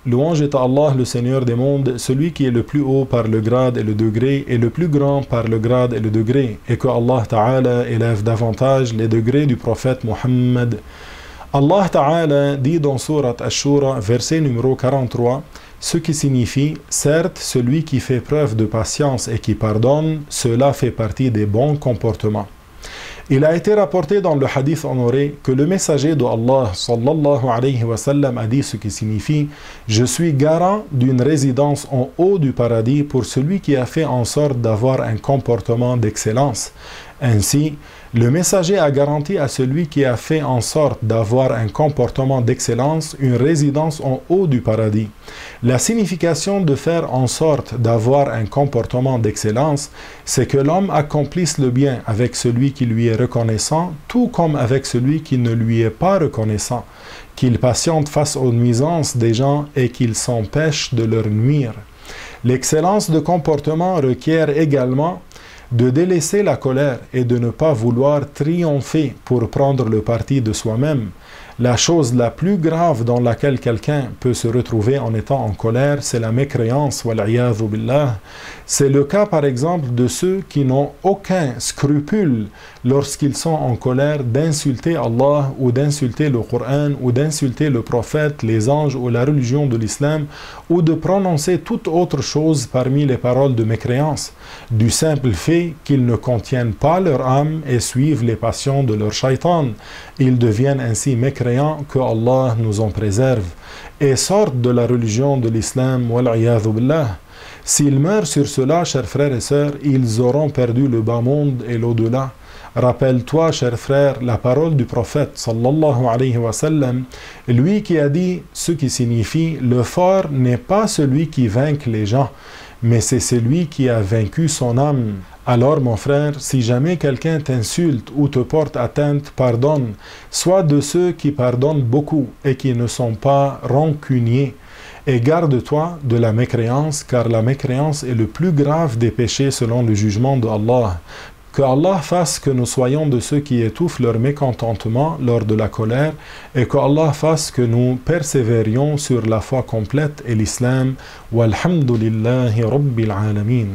Louange est à Allah, le Seigneur des mondes, celui qui est le plus haut par le grade et le degré, et le plus grand par le grade et le degré, et que Allah Ta'ala élève davantage les degrés du prophète Muhammad. Allah Ta'ala dit dans Surat Ash-Shura, verset numéro 43, ce qui signifie, certes, celui qui fait preuve de patience et qui pardonne, cela fait partie des bons comportements. Il a été rapporté dans le hadith honoré que le messager d'Allah sallallahu alayhi wa sallam a dit ce qui signifie « Je suis garant d'une résidence en haut du paradis pour celui qui a fait en sorte d'avoir un comportement d'excellence. » Ainsi, le messager a garanti à celui qui a fait en sorte d'avoir un comportement d'excellence une résidence en haut du paradis. La signification de faire en sorte d'avoir un comportement d'excellence, c'est que l'homme accomplisse le bien avec celui qui lui est reconnaissant, tout comme avec celui qui ne lui est pas reconnaissant, qu'il patiente face aux nuisances des gens et qu'il s'empêche de leur nuire. L'excellence de comportement requiert également de délaisser la colère et de ne pas vouloir triompher pour prendre le parti de soi-même. La chose la plus grave dans laquelle quelqu'un peut se retrouver en étant en colère, c'est la mécréance, wal'iyadhu billah. C'est le cas par exemple de ceux qui n'ont aucun scrupule lorsqu'ils sont en colère d'insulter Allah ou d'insulter le Coran ou d'insulter le prophète, les anges ou la religion de l'islam ou de prononcer toute autre chose parmi les paroles de mécréance, du simple fait qu'ils ne contiennent pas leur âme et suivent les passions de leur shaitan. Ils deviennent ainsi mécréants, que Allah nous en préserve, et sortent de la religion de l'islam, wal'iyadhu billah. S'ils meurent sur cela, chers frères et sœurs, ils auront perdu le bas monde et l'au-delà. Rappelle-toi, chers frères, la parole du prophète, sallallahu alayhi wa sallam, lui qui a dit ce qui signifie « Le fort n'est pas celui qui vainque les gens, mais c'est celui qui a vaincu son âme. » Alors, mon frère, si jamais quelqu'un t'insulte ou te porte atteinte, pardonne. Sois de ceux qui pardonnent beaucoup et qui ne sont pas rancuniers. Et garde-toi de la mécréance, car la mécréance est le plus grave des péchés selon le jugement de Allah. Que Allah fasse que nous soyons de ceux qui étouffent leur mécontentement lors de la colère et que Allah fasse que nous persévérions sur la foi complète et l'islam. Walhamdulillahi Rabbil Alamin.